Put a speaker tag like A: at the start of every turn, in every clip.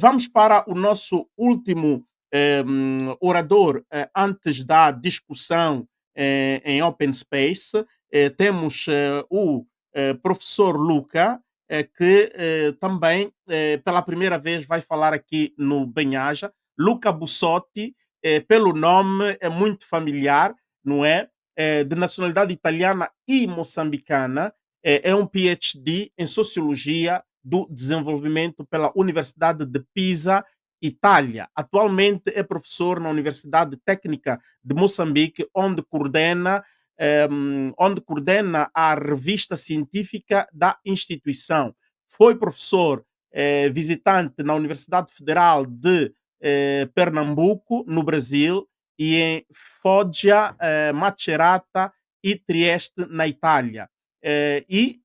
A: Vamos para o nosso último orador antes da discussão em Open Space. Temos o professor Luca, que também pela primeira vez vai falar aqui no Benhaja. Luca Bussotti, pelo nome é muito familiar, não é? De nacionalidade italiana e moçambicana, é um PhD em Sociologia do Desenvolvimento pela Universidade de Pisa, Itália. Atualmente é professor na Universidade Técnica de Moçambique, onde coordena a revista científica da instituição. Foi professor visitante na Universidade Federal de Pernambuco, no Brasil, e em Foggia, Macerata e Trieste, na Itália. E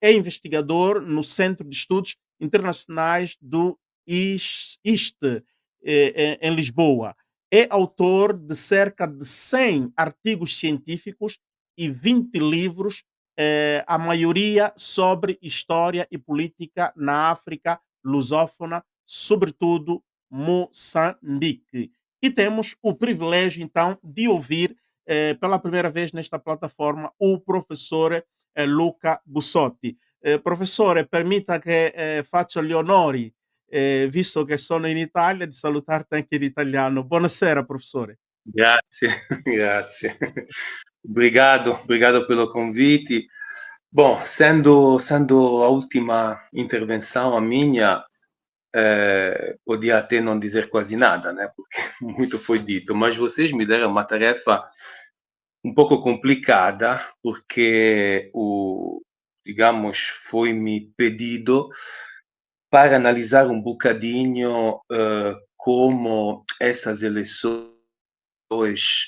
A: é investigador no Centro de Estudos Internacionais do ISTE, em Lisboa. É autor de cerca de 100 artigos científicos e 20 livros, a maioria sobre história e política na África lusófona, sobretudo Moçambique. E temos o privilégio, então, de ouvir pela primeira vez nesta plataforma o professor Luca Bussotti. Professore, permita che faccia gli onori, visto che sono in Italia, di salutarti anche in italiano. Buonasera, professore.
B: Grazie, grazie. Obrigado pelo convite. Bom, sendo a última intervenção a minha, podia até não dizer quase nada, né? Porque muito foi dito, mas vocês me deram uma tarefa um pouco complicada, porque digamos, foi-me pedido para analisar um bocadinho como essas eleições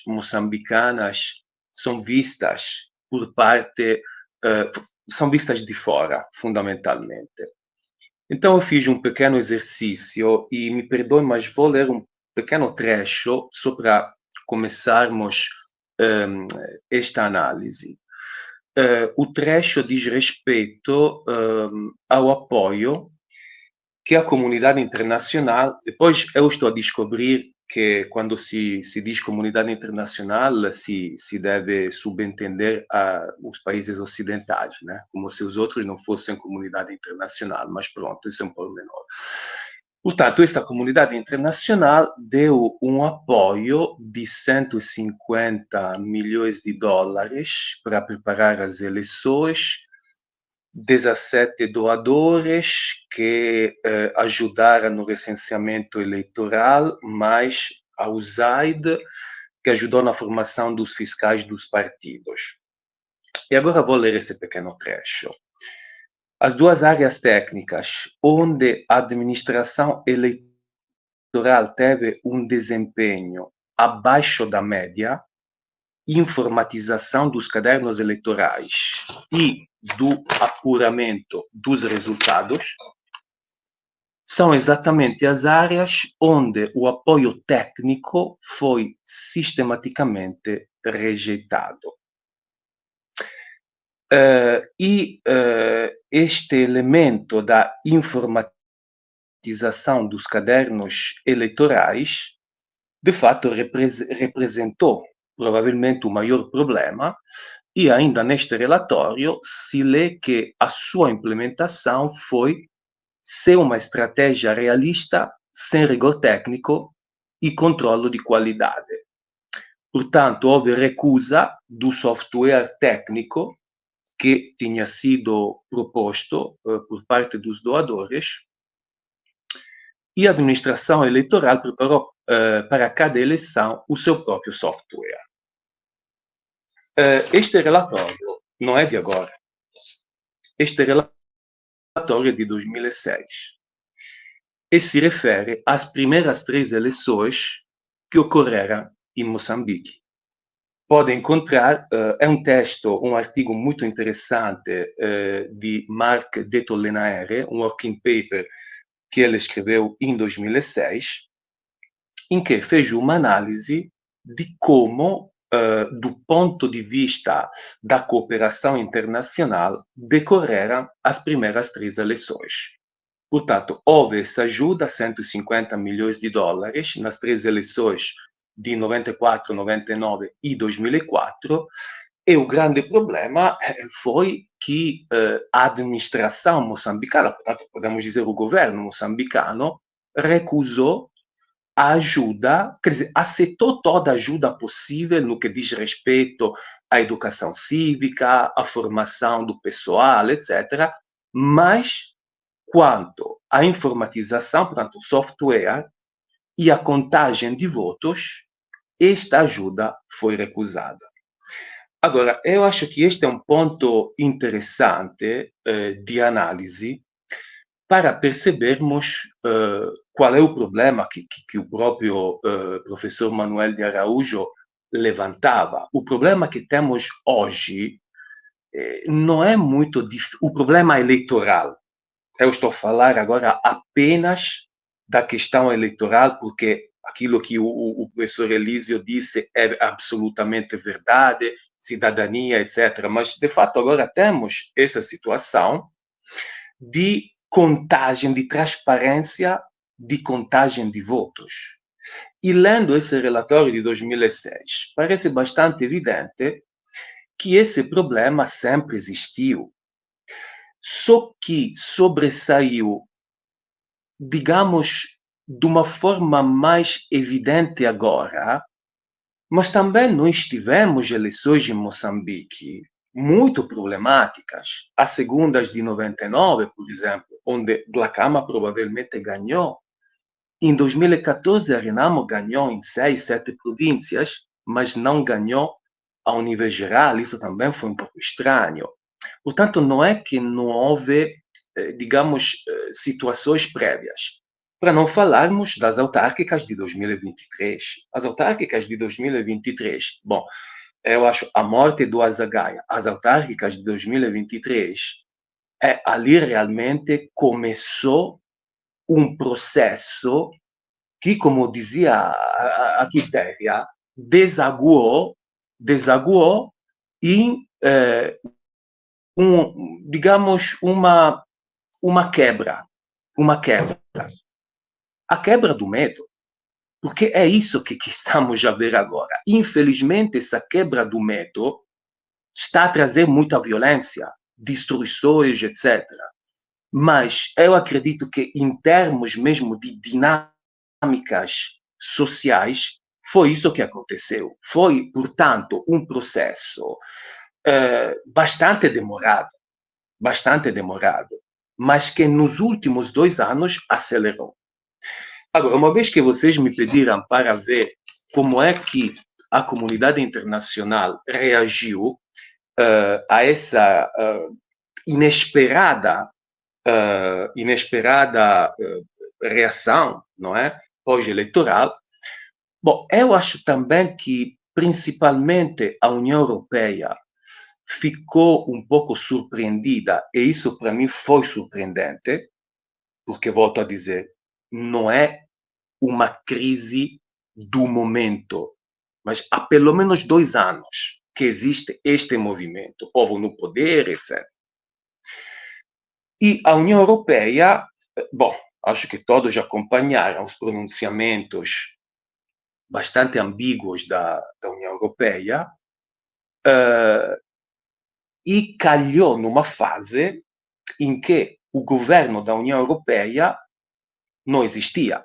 B: moçambicanas são vistas por parte, são vistas de fora, fundamentalmente. Então eu fiz um pequeno exercício e me perdoe, mas vou ler um pequeno trecho só para começarmos esta análise. O trecho diz respeito ao apoio que a comunidade internacional, depois eu estou a descobrir que quando se diz comunidade internacional se deve subentender os países ocidentais, né? Como se os outros não fossem comunidade internacional, mas pronto, isso é um pormenor. Portanto, esta comunidade internacional deu um apoio de 150 milhões de dólares para preparar as eleições, 17 doadores que ajudaram no recenseamento eleitoral, mais a USAID, que ajudou na formação dos fiscais dos partidos. E agora vou ler esse pequeno trecho. As duas áreas técnicas onde a administração eleitoral teve um desempenho abaixo da média, informatização dos cadernos eleitorais e do apuramento dos resultados, são exatamente as áreas onde o apoio técnico foi sistematicamente rejeitado. Este elemento da informatização dos cadernos eleitorais, de fato, representou provavelmente o maior problema, e ainda neste relatório se lê que a sua implementação foi ser uma estratégia realista, sem rigor técnico e controle de qualidade. Portanto, houve recusa do software técnico que tinha sido proposto por parte dos doadores, e a administração eleitoral preparou para cada eleição o seu próprio software. Este relatório não é de agora. Este relatório é de 2006 e se refere às primeiras 3 eleições que ocorreram em Moçambique. Pode encontrar, é um texto, um artigo muito interessante de Mark de Tollenaere, um working paper que ele escreveu em 2006, em que fez uma análise de como, do ponto de vista da cooperação internacional, decorreram as primeiras 3 eleições. Portanto, houve essa ajuda, 150 milhões de dólares, nas três eleições de 94, 99 e 2004, e o grande problema foi que a administração moçambicana, portanto, podemos dizer o governo moçambicano, recusou a ajuda, quer dizer, aceitou toda a ajuda possível no que diz respeito à educação cívica, à formação do pessoal, etc., mas quanto à informatização, portanto, software, e a contagem de votos, esta ajuda foi recusada. Agora, eu acho que este é um ponto interessante de análise para percebermos qual é o problema que o próprio professor Manuel de Araújo levantava. O problema que temos hoje não é muito o problema eleitoral. Eu estou a falar agora apenas da questão eleitoral, porque aquilo que o professor Elísio disse é absolutamente verdade, cidadania, etc. Mas, de fato, agora temos essa situação de contagem, de transparência de contagem de votos. E lendo esse relatório de 2006, parece bastante evidente que esse problema sempre existiu, só que sobressaiu, digamos, de uma forma mais evidente agora, mas também nós tivemos eleições em Moçambique muito problemáticas. As segundas de 99, por exemplo, onde Dhlakama provavelmente ganhou. Em 2014, a Renamo ganhou em 6, 7 províncias, mas não ganhou ao nível geral. Isso também foi um pouco estranho. Portanto, não é que não houve, digamos, situações prévias. Para não falarmos das autárquicas de 2023. As autárquicas de 2023, bom, eu acho a morte do Azagaia, as autárquicas de 2023, ali realmente começou um processo que, como dizia a Quitéria, desaguou em, digamos, uma quebra. Uma quebra. A quebra do medo. Porque é isso que estamos a ver agora. Infelizmente, essa quebra do medo está a trazer muita violência, destruições, etc. Mas eu acredito que, em termos mesmo de dinâmicas sociais, foi isso que aconteceu. Foi, portanto, um processo bastante demorado, mas que nos últimos 2 anos acelerou. Agora, uma vez que vocês me pediram para ver como é que a comunidade internacional reagiu a essa inesperada reação, não é, pós-eleitoral, bom, eu acho também que, principalmente, a União Europeia ficou um pouco surpreendida, e isso para mim foi surpreendente, porque, volto a dizer, não é uma crise do momento, mas há pelo menos 2 anos que existe este movimento, povo no poder, etc. E a União Europeia, bom, acho que todos acompanharam os pronunciamentos bastante ambíguos da União Europeia, e calhou numa fase em que o governo da União Europeia não existia.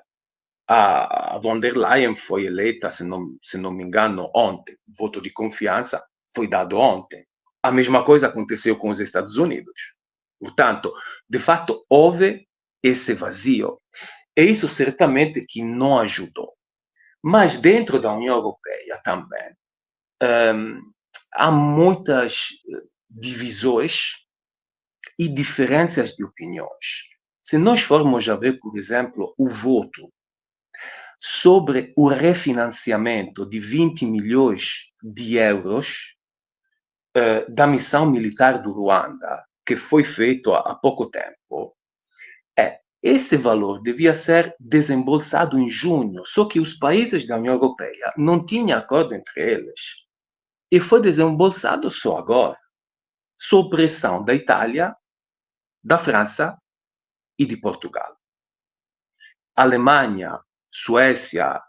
B: A von der Leyen foi eleita, se não me engano, ontem. O voto de confiança foi dado ontem. A mesma coisa aconteceu com os Estados Unidos. Portanto, de fato, houve esse vazio. E isso certamente que não ajudou. Mas dentro da União Europeia também há muitas divisões e diferenças de opiniões. Se nós formos a ver, por exemplo, o voto sobre o refinanciamento de 20 milhões de euros da missão militar do Ruanda, que foi feito há pouco tempo, esse valor devia ser desembolsado em junho, só que os países da União Europeia não tinham acordo entre eles. E foi desembolsado só agora, sob pressão da Itália, da França e de Portugal. Alemanha, Suécia,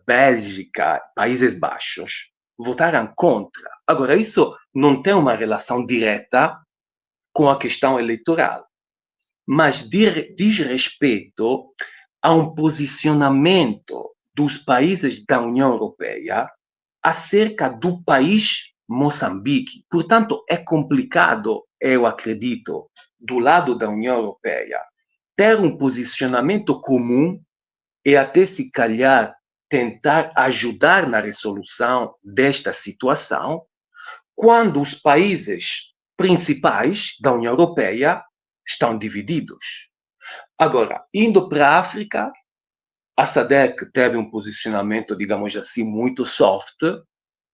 B: Bélgica, Países Baixos votaram contra. Agora, isso não tem uma relação direta com a questão eleitoral, mas diz respeito a um posicionamento dos países da União Europeia acerca do país Moçambique. Portanto, é complicado, eu acredito, do lado da União Europeia, ter um posicionamento comum e até se calhar tentar ajudar na resolução desta situação, quando os países principais da União Europeia estão divididos. Agora, indo para a África, a SADC teve um posicionamento, digamos assim, muito soft,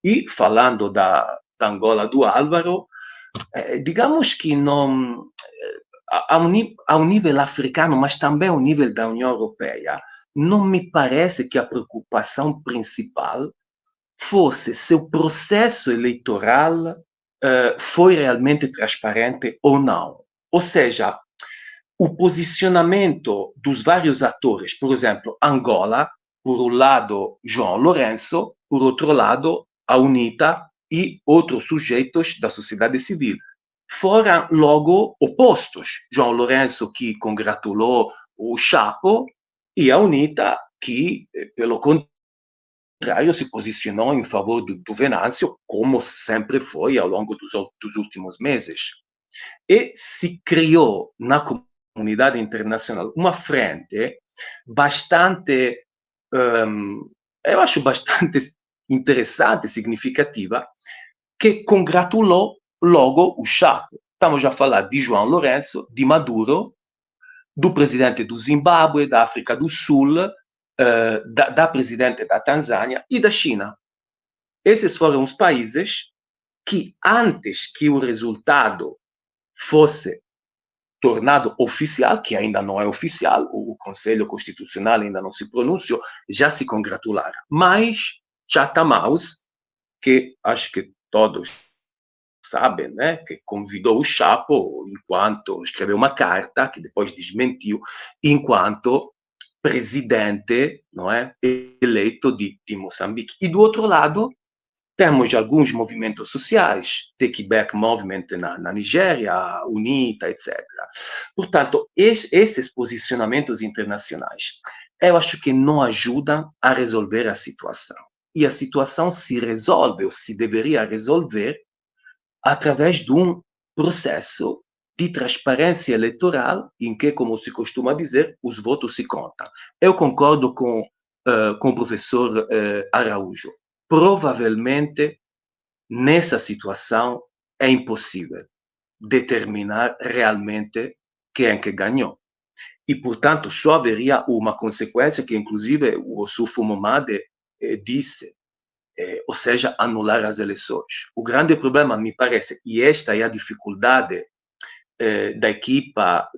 B: e falando da Angola do Álvaro, digamos que não, ao nível africano, mas também ao nível da União Europeia, não me parece que a preocupação principal fosse se o processo eleitoral foi realmente transparente ou não. Ou seja, o posicionamento dos vários atores, por exemplo, Angola, por um lado João Lourenço, por outro lado a UNITA e outros sujeitos da sociedade civil, foram logo opostos. João Lourenço, que congratulou o Chapo, e a UNITA, que, pelo contrário, se posicionou em favor do Venâncio, como sempre foi ao longo dos últimos meses. E se criou na comunidade internacional uma frente bastante, eu acho bastante interessante, significativa, que congratulou logo o Chapo. Estamos a falar de João Lourenço, de Maduro, do presidente do Zimbábue, da África do Sul, da presidente da Tanzânia e da China. Esses foram os países que, antes que o resultado fosse tornado oficial, que ainda não é oficial, o Conselho Constitucional ainda não se pronunciou, já se congratularam. Mas Chatham House, que acho que todos sabem, né, que convidou o Chapo enquanto escreveu uma carta, que depois desmentiu, enquanto presidente, não é, eleito de Moçambique. E do outro lado, temos alguns movimentos sociais, Take Back Movement na Nigéria, UNITA, etc. Portanto, esses posicionamentos internacionais, eu acho que não ajudam a resolver a situação. E a situação se resolve, ou se deveria resolver, através de um processo de transparência eleitoral, em que, como se costuma dizer, os votos se contam. Eu concordo com o professor Araújo. Provavelmente, nessa situação, é impossível determinar realmente quem é que ganhou. E, portanto, só haveria uma consequência que, inclusive, o Ossufo Momade disse, ou seja, anular as eleições. O grande problema, me parece, e esta é a dificuldade da equipa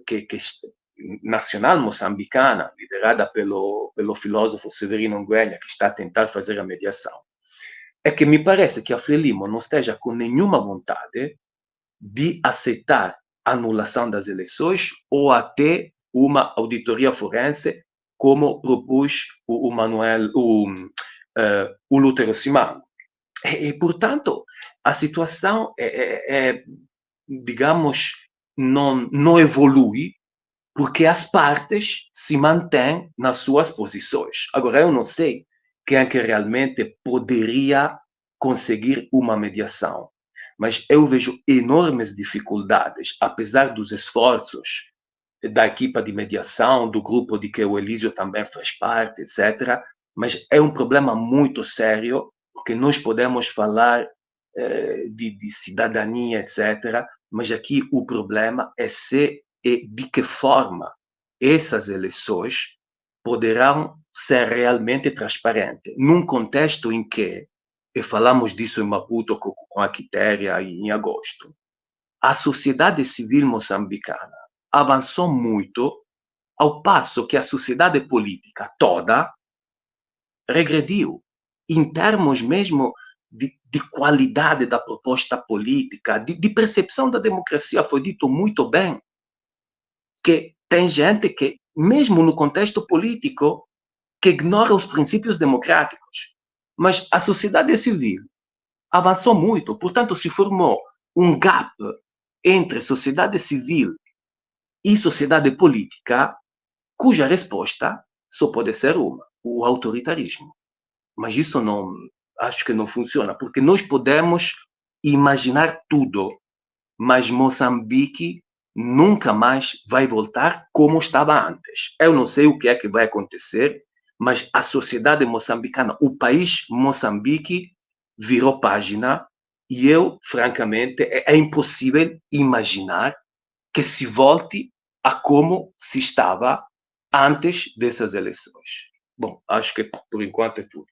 B: nacional moçambicana, liderada pelo filósofo Severino Nguema, que está a tentar fazer a mediação, é que me parece que a Frelimo não esteja com nenhuma vontade de aceitar a anulação das eleições ou até uma auditoria forense, como propôs o Lútero Simão. E, portanto, a situação, digamos, não evolui porque as partes se mantêm nas suas posições. Agora, eu não sei quem é que realmente poderia conseguir uma mediação, mas eu vejo enormes dificuldades, apesar dos esforços da equipa de mediação, do grupo de que o Elísio também faz parte, etc. Mas é um problema muito sério, porque nós podemos falar de cidadania, etc. Mas aqui o problema é se e de que forma essas eleições poderão ser realmente transparentes, num contexto em que, e falamos disso em Maputo com a Quitéria em agosto, a sociedade civil moçambicana avançou muito, ao passo que a sociedade política toda regrediu, em termos mesmo de qualidade da proposta política, de percepção da democracia. Foi dito muito bem que tem gente que, mesmo no contexto político, que ignora os princípios democráticos. Mas a sociedade civil avançou muito, portanto, se formou um gap entre sociedade civil e sociedade política, cuja resposta só pode ser uma: o autoritarismo. Mas isso não, acho que não funciona, porque nós podemos imaginar tudo, mas Moçambique nunca mais vai voltar como estava antes. Eu não sei o que é que vai acontecer, mas a sociedade moçambicana, o país Moçambique, virou página e eu, francamente, é impossível imaginar que se volte a como se estava antes dessas eleições. Bom, acho que por enquanto é tudo.